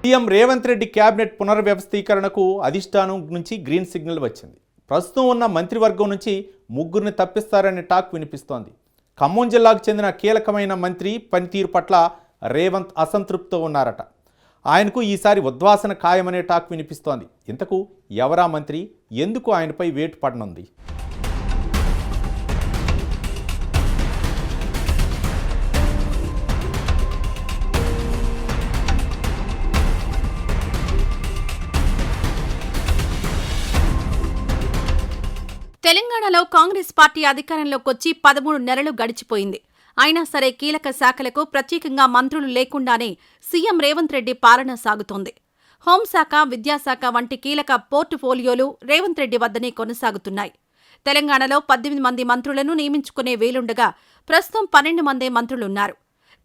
CM Revanth Reddy cabinet పునర్వ్యవస్థీకరణకు అధిష్టానం నుంచి green signal వచ్చింది. ప్రస్తుతం ఉన్న మంత్రివర్గం నుంచి ముగ్గురిని తప్పిస్తారనే టాక్ వినిపిస్తోంది. ఖమ్మం జిల్లాకు చెందిన కీలకమైన మంత్రి పనితీరు పట్ల రేవంత్ అసంతృప్తితో ఉన్నారట. ఆయనకు ఈసారి ఉద్వాసన ఖాయమనే టాక్ వినిపిస్తోంది. ఇంతకు ఎవరా మంత్రి, ఎందుకు ఆయనపై వేటు పడనుంది? తెలంగాణలో కాంగ్రెస్ పార్టీ అధికారంలోకొచ్చి 13 నెలలు గడిచిపోయింది. అయినా సరే కీలక శాఖలకు ప్రత్యేకంగా మంత్రులు లేకుండానే సీఎం రేవంత్ రెడ్డి పాలన సాగుతోంది. హోంశాఖ, విద్యాశాఖ వంటి కీలక పోర్టుఫోలియోలు రేవంత్ రెడ్డి వద్దనే కొనసాగుతున్నాయి. తెలంగాణలో 18 మంది మంత్రులను నియమించుకునే వీలుండగా ప్రస్తుతం 12 మందే మంత్రులున్నారు.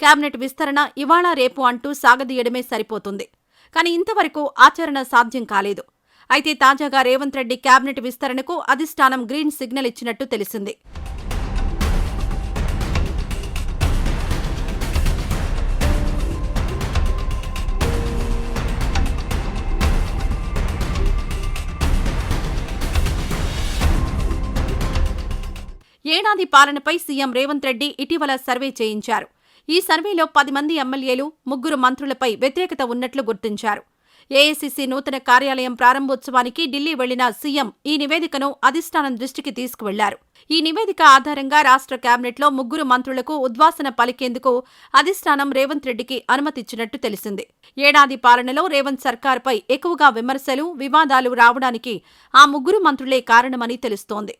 కేబినెట్ విస్తరణ ఇవాళ రేపు అంటూ సాగదీయడమే సరిపోతుంది. కానీ ఇంతవరకు ఆచరణ సాధ్యం కాలేదు. అయితే తాజాగా రేవంత్ రెడ్డి కేబినెట్ విస్తరణకు అధిష్టానం గ్రీన్ సిగ్నల్ ఇచ్చినట్టు తెలిసింది. ఏడాది పాలనపై సీఎం రేవంత్ రెడ్డి ఇటీవల సర్వే చేయించారు. ఈ సర్వేలో 10 మంది ఎమ్మెల్యేలు, 3 మంత్రులపై వ్యతిరేకత ఉన్నట్లు గుర్తించారు. ఏఐసీసీ నూతన కార్యాలయం ప్రారంభోత్సవానికి ఢిల్లీ వెళ్లిన సీఎం ఈ నివేదికను అధిష్టానం దృష్టికి తీసుకువెళ్లారు. ఈ నివేదిక ఆధారంగా రాష్ట్ర కేబినెట్లో 3 మంత్రులకు ఉద్వాసన పలికేందుకు అధిష్టానం రేవంత్ రెడ్డికి అనుమతిచ్చినట్టు తెలిసింది. ఏడాది పాలనలో రేవంత్ సర్కారుపై ఎక్కువగా విమర్శలు, వివాదాలు రావడానికి ఆ 3 మంత్రులే కారణమని తెలుస్తోంది.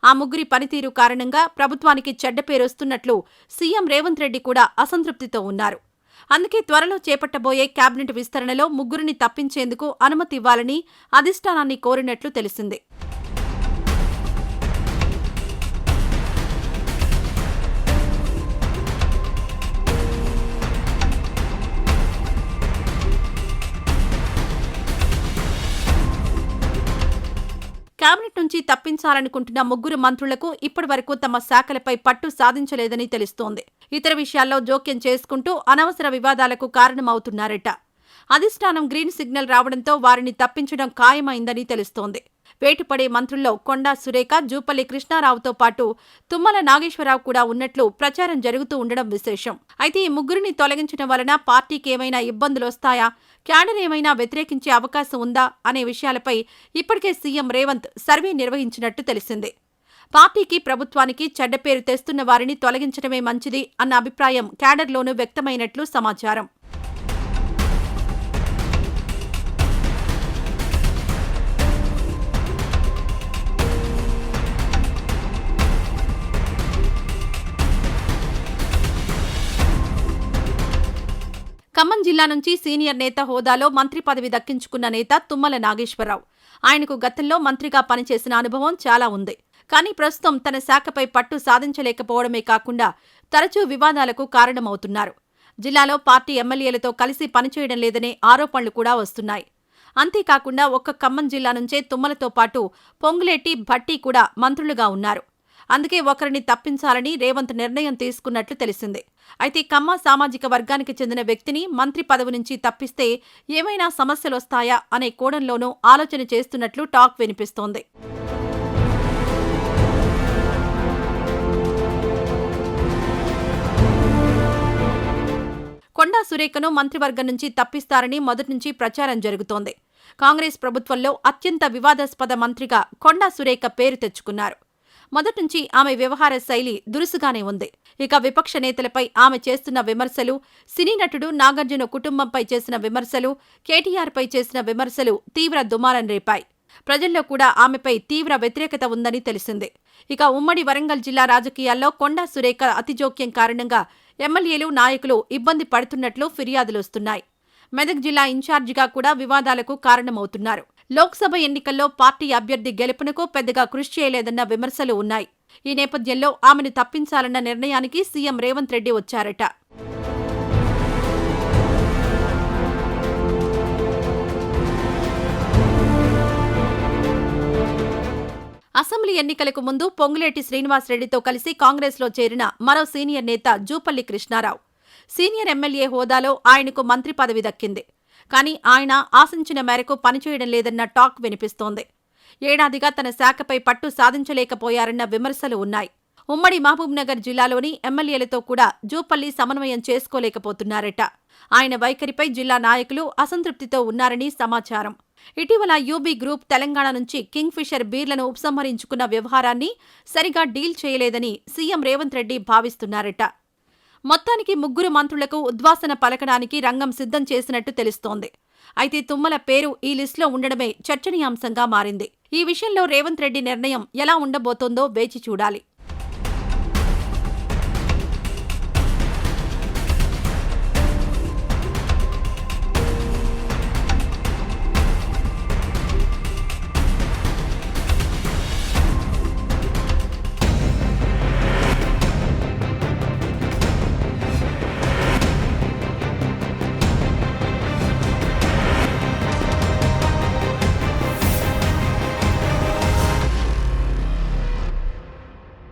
ఆ 3 పనితీరు కారణంగా ప్రభుత్వానికి చెడ్డ పేరొస్తున్నట్లు సీఎం రేవంత్ రెడ్డి కూడా అసంతృప్తితో ఉన్నారు. అందుకే త్వరలో చేపట్టబోయే కేబినెట్ విస్తరణలో 3 తప్పించేందుకు అనుమతి ఇవ్వాలని అధిష్టానాన్ని కోరినట్లు తెలిసింది. కేబినెట్ నుంచి తప్పించాలనుకుంటున్న 3 మంత్రులకు ఇప్పటివరకు తమ శాఖలపై పట్టు సాధించలేదని తెలుస్తోంది. ఇతర విషయాల్లో జోక్యం చేసుకుంటూ అనవసర వివాదాలకు కారణమవుతున్నారట. అధిష్టానం గ్రీన్ సిగ్నల్ రావడంతో వారిని తప్పించడం ఖాయమైందని తెలుస్తోంది. వేటుపడే మంత్రుల్లో కొండా సురేఖ, జూపల్లి కృష్ణారావుతో పాటు తుమ్మల నాగేశ్వరరావు కూడా ఉన్నట్లు ప్రచారం జరుగుతూ ఉండడం విశేషం. అయితే ఈ 3 తొలగించడం వలన పార్టీకి ఏమైనా ఇబ్బందులొస్తాయా, క్యాడర్ ఏమైనా వ్యతిరేకించే అవకాశం ఉందా అనే విషయాలపై ఇప్పటికే సీఎం రేవంత్ సర్వే నిర్వహించినట్టు తెలిసింది. పార్టీకి, ప్రభుత్వానికి చెడ్డ పేరు తెస్తున్న వారిని తొలగించడమే మంచిది అన్న అభిప్రాయం క్యాడర్లోనూ వ్యక్తమైనట్లు సమాచారం. ఖమ్మం జిల్లా నుంచి సీనియర్ నేత హోదాలో మంత్రి పదవి దక్కించుకున్న నేత తుమ్మల నాగేశ్వరరావు. ఆయనకు గతంలో మంత్రిగా పనిచేసిన అనుభవం చాలా ఉంది. కానీ ప్రస్తుతం తన శాఖపై పట్టు సాధించలేకపోవడమే కాకుండా తరచూ వివాదాలకు కారణమవుతున్నారు. జిల్లాలో పార్టీ ఎమ్మెల్యేలతో కలిసి పనిచేయడం లేదనే ఆరోపణలు కూడా వస్తున్నాయి. అంతేకాకుండా ఒక్క ఖమ్మం జిల్లా నుంచే తుమ్మలతో పాటు పొంగులేటి, భట్టి కూడా మంత్రులుగా ఉన్నారు. అందుకే ఒకరిని తప్పించాలని రేవంత్ నిర్ణయం తీసుకున్నట్లు తెలిసింది. అయితే కమ్మ సామాజిక వర్గానికి చెందిన వ్యక్తిని మంత్రి పదవి నుంచి తప్పిస్తే ఏమైనా సమస్యలొస్తాయా అనే కోణంలోనూ ఆలోచన చేస్తున్నట్లు టాక్ వినిపిస్తోంది. కొండా సురేఖను మంత్రివర్గం నుంచి తప్పిస్తారని మొదటి నుంచి ప్రచారం జరుగుతోంది. కాంగ్రెస్ ప్రభుత్వంలో అత్యంత వివాదాస్పద మంత్రిగా కొండా సురేఖ పేరు తెచ్చుకున్నారు. మొదట్నుంచి ఆమె వ్యవహార శైలి దురుసుగానే ఉంది. ఇక విపక్ష నేతలపై ఆమె చేస్తున్న విమర్శలు, సినీ నటుడు నాగార్జున కుటుంబంపై చేసిన విమర్శలు, కేటీఆర్పై చేసిన విమర్శలు తీవ్ర దుమారం రేపాయి. ప్రజల్లో కూడా ఆమెపై తీవ్ర వ్యతిరేకత ఉందని తెలిసింది. ఇక ఉమ్మడి వరంగల్ జిల్లా రాజకీయాల్లో కొండా సురేఖ అతిజోక్యం కారణంగా ఎమ్మెల్యేలు, నాయకులు ఇబ్బంది పడుతున్నట్లు ఫిర్యాదులొస్తున్నాయి. మెదక్ జిల్లా ఇన్ఛార్జిగా కూడా వివాదాలకు కారణమవుతున్నారు. లోక్సభ ఎన్నికల్లో పార్టీ అభ్యర్థి గెలుపునకు పెద్దగా కృషి చేయలేదన్న విమర్శలు ఉన్నాయి. ఈ నేపథ్యంలో ఆమెను తప్పించాలన్న నిర్ణయానికి సీఎం రేవంత్ రెడ్డి వచ్చారట. అసెంబ్లీ ఎన్నికలకు ముందు పొంగులేటి శ్రీనివాసరెడ్డితో కలిసి కాంగ్రెస్లో చేరిన మరో సీనియర్ నేత జూపల్లి కృష్ణారావు. సీనియర్ ఎమ్మెల్యే హోదాలో ఆయనకు మంత్రి పదవి దక్కింది. కానీ ఆయన ఆశించిన మేరకు పనిచేయడం లేదన్న టాక్ వినిపిస్తోంది. ఏడాదిగా తన శాఖపై పట్టు సాధించలేకపోయారన్న విమర్శలు ఉన్నాయి. ఉమ్మడి మహబూబ్నగర్ జిల్లాలోని ఎమ్మెల్యేలతో కూడా జూపల్లి సమన్వయం చేసుకోలేకపోతున్నారట. ఆయన వైఖరిపై జిల్లా నాయకులు అసంతృప్తితో ఉన్నారని సమాచారం. ఇటీవల యూబీ గ్రూప్ తెలంగాణ నుంచి కింగ్ ఫిషర్ బీర్లను ఉపసంహరించుకున్న వ్యవహారాన్ని సరిగా డీల్ చేయలేదని సీఎం రేవంత్ రెడ్డి భావిస్తున్నారట. మొత్తానికి ముగ్గురు మంత్రులకు ఉద్వాసన పలకడానికి రంగం సిద్ధం చేసినట్టు తెలుస్తోంది. అయితే తుమ్మల పేరు ఈ లిస్టులో ఉండడమే చర్చనీయాంశంగా మారింది. ఈ విషయంలో రేవంత్ రెడ్డి నిర్ణయం ఎలా ఉండబోతోందో వేచి చూడాలి.